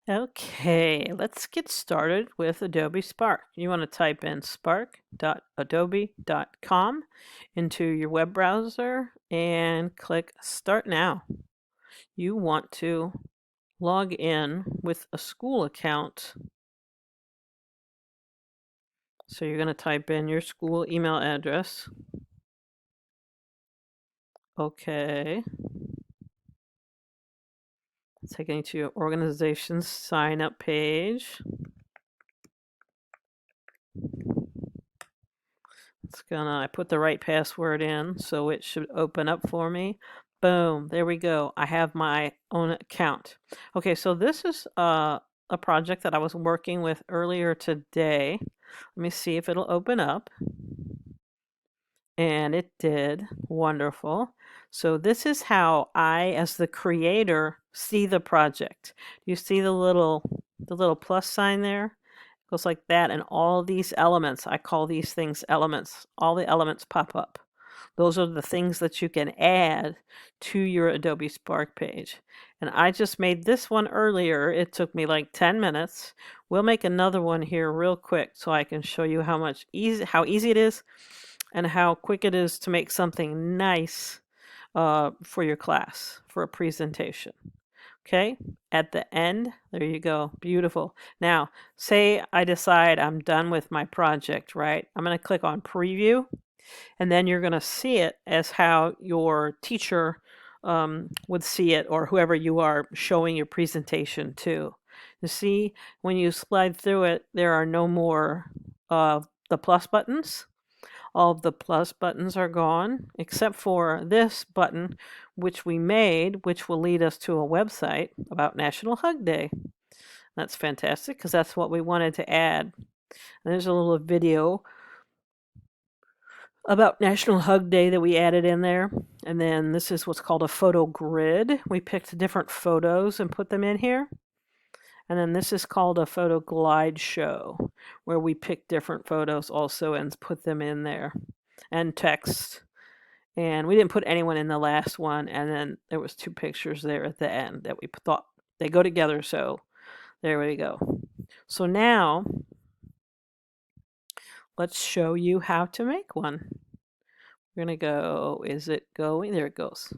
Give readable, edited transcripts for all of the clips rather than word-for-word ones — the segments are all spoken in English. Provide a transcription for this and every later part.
Okay, let's get started with Adobe Spark. You want to type in spark.adobe.com into your web browser and click Start Now. You want to log in with a school account. So you're going to type in your school email address. Okay. Taking you to your organization's sign up page. I put the right password in, so it should open up for me. Boom, there we go. I have my own account. Okay, so this is a project that I was working with earlier today. Let me see if it'll open up. And it did. Wonderful. So this is how I, as the creator, see the project. You see the little plus sign there? Goes like that, and all these elements, I call these things elements. All the elements pop up. Those are the things that you can add to your Adobe Spark page. And I just made this one earlier. It took me like 10 minutes. We'll make another one here real quick so I can show you how easy it is and how quick it is to make something nice for your class, for a presentation. Okay, at the end, there you go, beautiful. Now, say I decide I'm done with my project, right? I'm going to click on preview, and then you're going to see it as how your teacher would see it, or whoever you are showing your presentation to. You see, when you slide through it, there are no more the plus buttons. All of the plus buttons are gone, except for this button, which we made, which will lead us to a website about National Hug Day. That's fantastic, because that's what we wanted to add. And there's a little video about National Hug Day that we added in there. And then this is what's called a photo grid. We picked different photos and put them in here. And then this is called a photo glide show, where we pick different photos also and put them in there. And text. And we didn't put anyone in the last one. And then there was 2 pictures there at the end that we thought they go together. So there we go. So now let's show you how to make one. We're going to go, is it going? There it goes.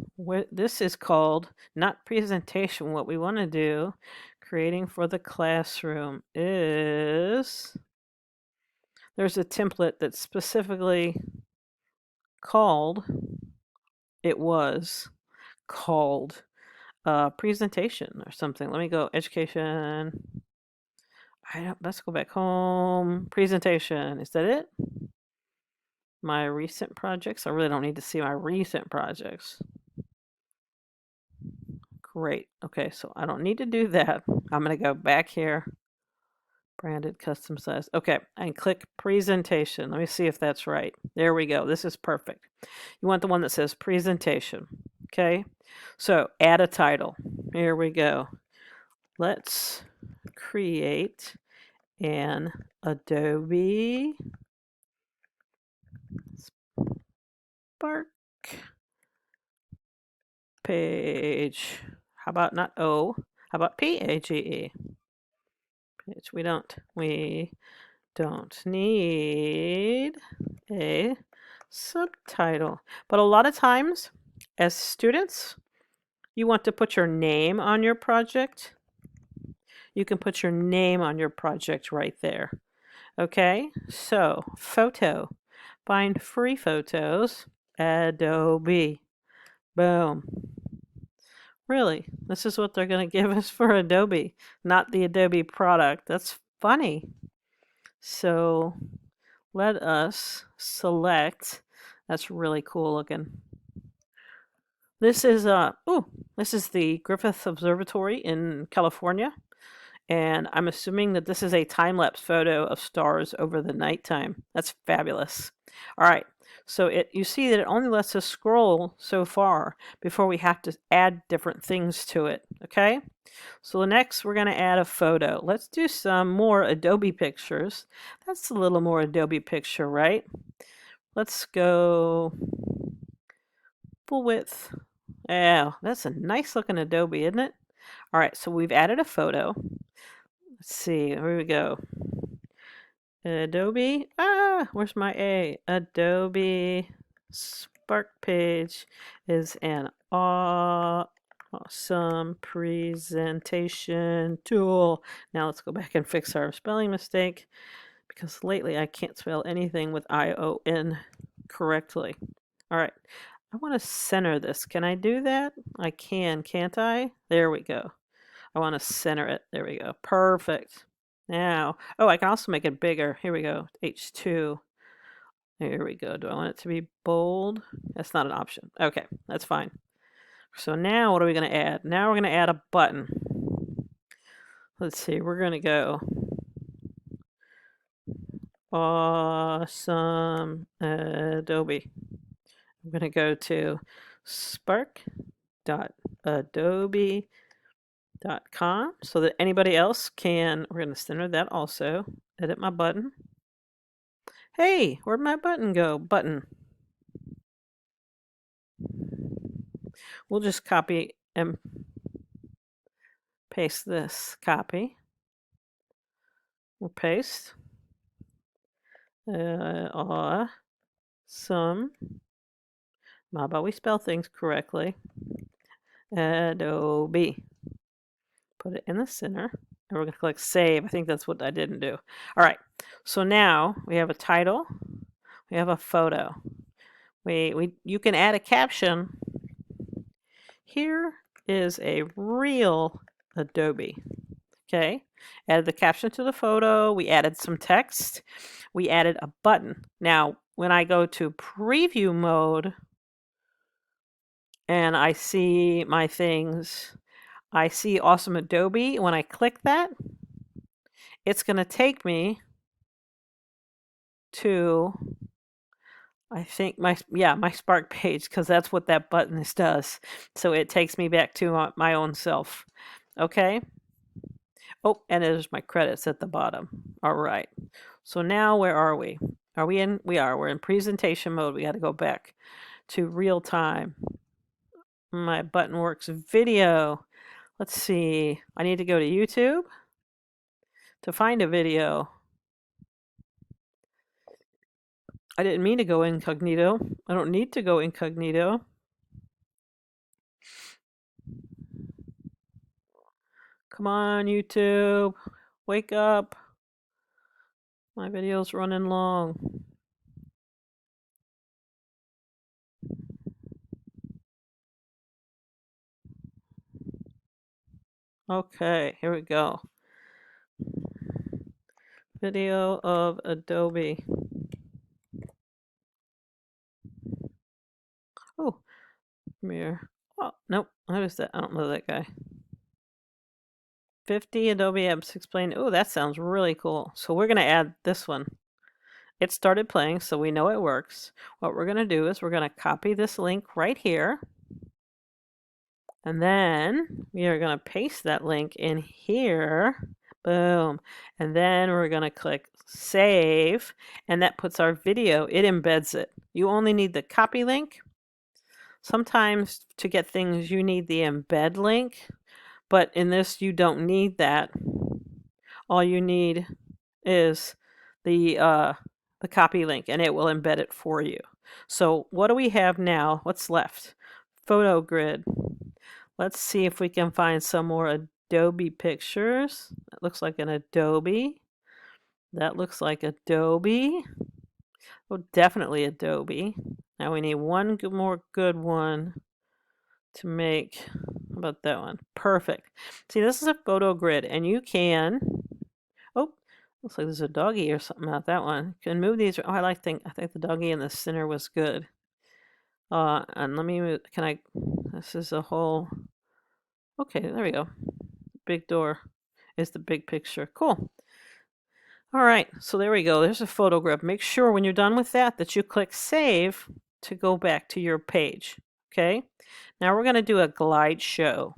This is called, not presentation. What we want to do, creating for the classroom, is there's a template that's specifically called, it was called presentation or something. Let me go education. Let's go back home. Presentation. Is that it? My recent projects. I really don't need to see my recent projects. Great. Okay, so I don't need to do that. I'm going to go back here. Branded custom size. Okay, and click presentation. Let me see if that's right. There we go. This is perfect. You want the one that says presentation. Okay, so add a title. Here we go. Let's create an Adobe Spark page. How about not O? How about PAGE? Page. We don't need a subtitle. But a lot of times, as students, you want to put your name on your project. You can put your name on your project right there. Okay, so photo. Find free photos. Adobe. Boom. Really, this is what they're going to give us for Adobe, not the Adobe product. That's funny. So let us select. That's really cool looking. This is the Griffith Observatory in California. And I'm assuming that this is a time-lapse photo of stars over the nighttime. That's fabulous. All right, so you see that it only lets us scroll so far before we have to add different things to it, okay? So next we're going to add a photo. Let's do some more Adobe pictures. That's a little more Adobe picture, right? Let's go full width. Yeah, that's a nice looking Adobe, isn't it? All right, so we've added a photo. Let's see, here we go. Adobe. Where's my A? Adobe Spark Page is an awesome presentation tool. Now let's go back and fix our spelling mistake because lately I can't spell anything with I-O-N correctly. All right. I want to center this. Can I do that? I can, can't I? There we go. I want to center it. There we go. Perfect. Now, oh, I can also make it bigger. Here we go. H2. Here we go. Do I want it to be bold? That's not an option. Okay, that's fine. So now what are we going to add? Now we're going to add a button. Let's see. We're going to go awesome Adobe. I'm going to go to spark.adobe.com so that anybody else can, we're going to center that also. Edit my button. Hey, where'd my button go? Button. We'll just copy and paste this. Copy. We'll paste. Awesome. How about we spell things correctly? Adobe. Put it in the center. And we're going to click Save. I think that's what I didn't do. All right. So now we have a title. We have a photo. You can add a caption. Here is a real Adobe. Okay. Added the caption to the photo. We added some text. We added a button. Now, when I go to preview mode and I see my things, I see Awesome Adobe. When I click that, it's going to take me to, I think my Spark page, because that's what that button does. So it takes me back to my own self. Okay. Oh, and there's my credits at the bottom. All right. So now where are we? Are we in? We are. We're in presentation mode. We got to go back to real time. My button works video. Let's see. I need to go to YouTube to find a video. I didn't mean to go incognito. I don't need to go incognito. Come on, YouTube. Wake up. My video's running long. Okay, here we go. Video of Adobe. Oh, Premiere. Oh, nope. Who's that? I don't know that guy. 50 Adobe apps explained. Oh, that sounds really cool. So we're going to add this one. It started playing, so we know it works. What we're going to do is we're going to copy this link right here. And then we are going to paste that link in here. Boom. And then we're going to click Save. And that puts our video, it embeds it. You only need the copy link. Sometimes to get things, you need the embed link. But in this, you don't need that. All you need is the copy link, and it will embed it for you. So what do we have now? What's left? Photo grid. Let's see if we can find some more Adobe pictures. That looks like an Adobe. That looks like Adobe. Oh, definitely Adobe. Now we need one more good one to make. How about that one? Perfect. See, this is a photo grid, and you can. Oh, looks like there's a doggy or something about that one. You can move these. Oh, I think the doggy in the center was good. And let me move. Can I? This is a whole. Okay, there we go. Big door is the big picture. Cool. All right, so there we go. There's a photo grid. Make sure when you're done with that you click Save to go back to your page. Okay. Now we're going to do a glide show,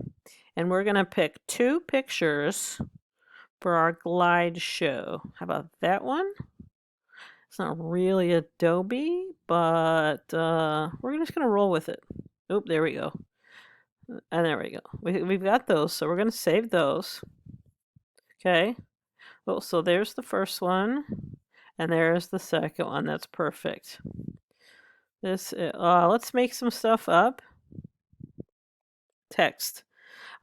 and we're going to pick 2 pictures for our glide show. How about that one? It's not really Adobe, but we're just going to roll with it. Oop, there we go. And there we go. We've got those, so we're going to save those. Okay. Oh, so there's the first one, and there's the second one. That's perfect. Let's make some stuff up. Text.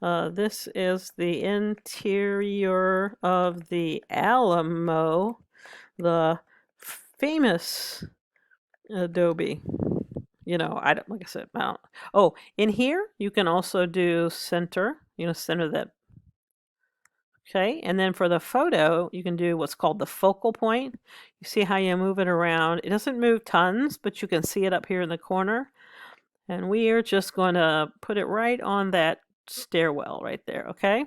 This is the interior of the Alamo, the famous Adobe. I don't, like I said, I don't. Oh, in here you can also do center. Center that. Okay, and then for the photo, you can do what's called the focal point. You see how you move it around. It doesn't move tons, but you can see it up here in the corner. And we are just going to put it right on that stairwell right there, okay?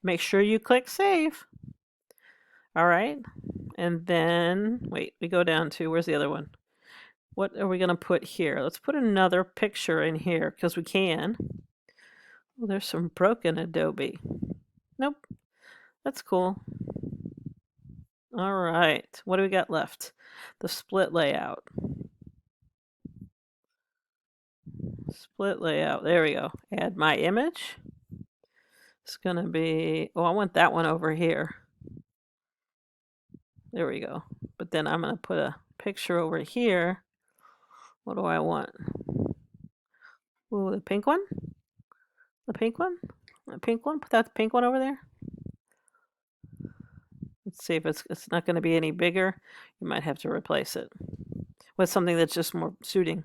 Make sure you click save. All right, and then, wait, we go down to, where's the other one? What are we going to put here? Let's put another picture in here because we can. Oh, there's some broken Adobe. Nope, that's cool. All right, what do we got left? The split layout. Split layout, there we go. Add my image. It's going to be, oh, I want that one over here. There we go. But then I'm going to put a picture over here. What do I want? Ooh, the pink one? The pink one? The pink one? Put that pink one over there. Let's see if it's not going to be any bigger. You might have to replace it with something that's just more suitable.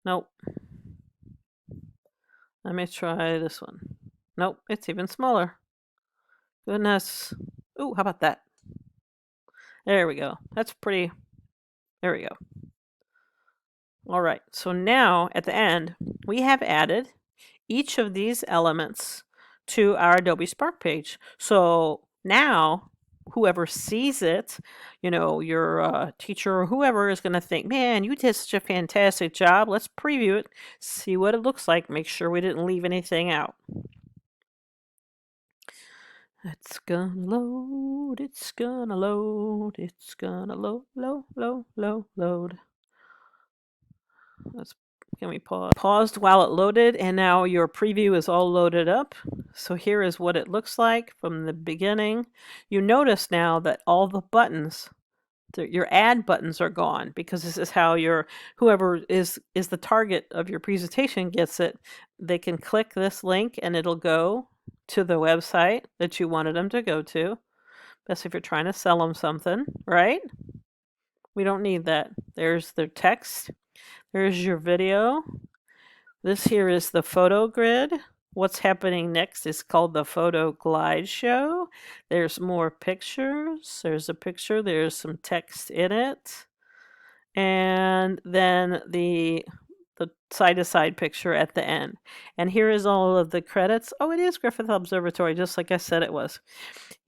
Nope. Let me try this one. Nope, it's even smaller. Goodness. Ooh, how about that? There we go. That's pretty. There we go. All right, so now at the end, we have added each of these elements to our Adobe Spark page. So now whoever sees it, your teacher or whoever is going to think, man, you did such a fantastic job. Let's preview it, see what it looks like, make sure we didn't leave anything out. It's gonna load, it's gonna load, it's gonna load. Can we pause? Paused while it loaded, and now your preview is all loaded up. So here is what it looks like from the beginning. You notice now that all the buttons, your add buttons are gone, because this is how whoever is the target of your presentation gets it. They can click this link and it'll go to the website that you wanted them to go to. That's if you're trying to sell them something, right? We don't need that. There's their text. There's your video. This here is the photo grid. What's happening next is called the photo glide show. There's more pictures. There's a picture. There's some text in it. And then the side-to-side picture at the end. And here is all of the credits. Oh, it is Griffith Observatory, just like I said it was.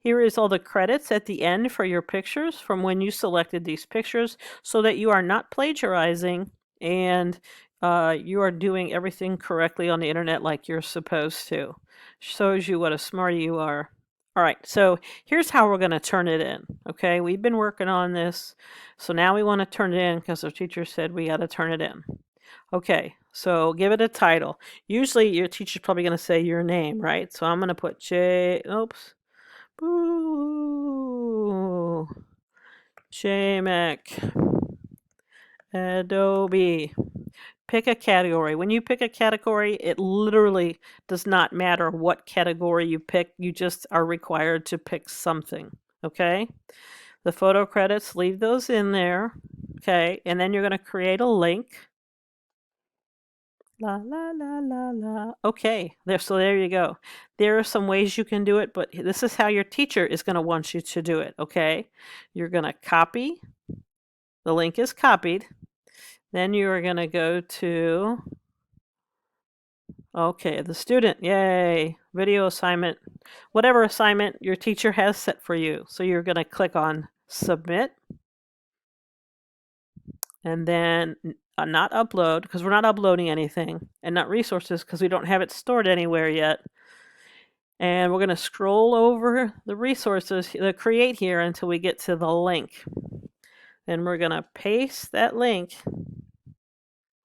Here is all the credits at the end for your pictures from when you selected these pictures, so that you are not plagiarizing and you are doing everything correctly on the internet like you're supposed to. Shows you what a smarty you are. All right, so here's how we're going to turn it in. Okay, we've been working on this, so now we want to turn it in because our teacher said we got to turn it in. Okay, so give it a title. Usually your teacher's probably going to say your name, right? So I'm going to put JMEC Adobe. Pick a category. When you pick a category, it literally does not matter what category you pick. You just are required to pick something, okay? The photo credits, leave those in there, okay? And then you're going to create a link. La, la, la, la, la. Okay, so there you go. There are some ways you can do it, but this is how your teacher is going to want you to do it, okay? You're going to copy. The link is copied. Then you are going to go to, okay, the student, yay, video assignment, whatever assignment your teacher has set for you. So you're going to click on submit. And then not upload, because we're not uploading anything, and not resources, because we don't have it stored anywhere yet. And we're going to scroll over the resources, the create here, until we get to the link. And we're going to paste that link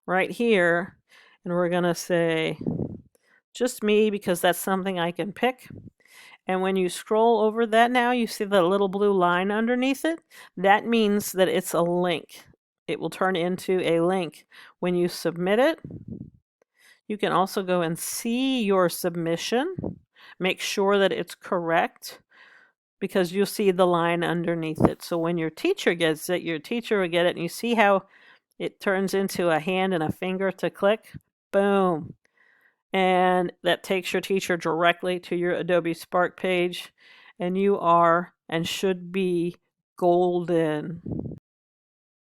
right here, and we're going to say just me because that's something I can pick. And when you scroll over that now, you see the little blue line underneath it. That means that it's a link. It will turn into a link. When you submit it, you can also go and see your submission. Make sure that it's correct because you'll see the line underneath it. So when your teacher gets it, your teacher will get it. And you see how it turns into a hand and a finger to click? Boom. And that takes your teacher directly to your Adobe Spark page. And you are and should be golden.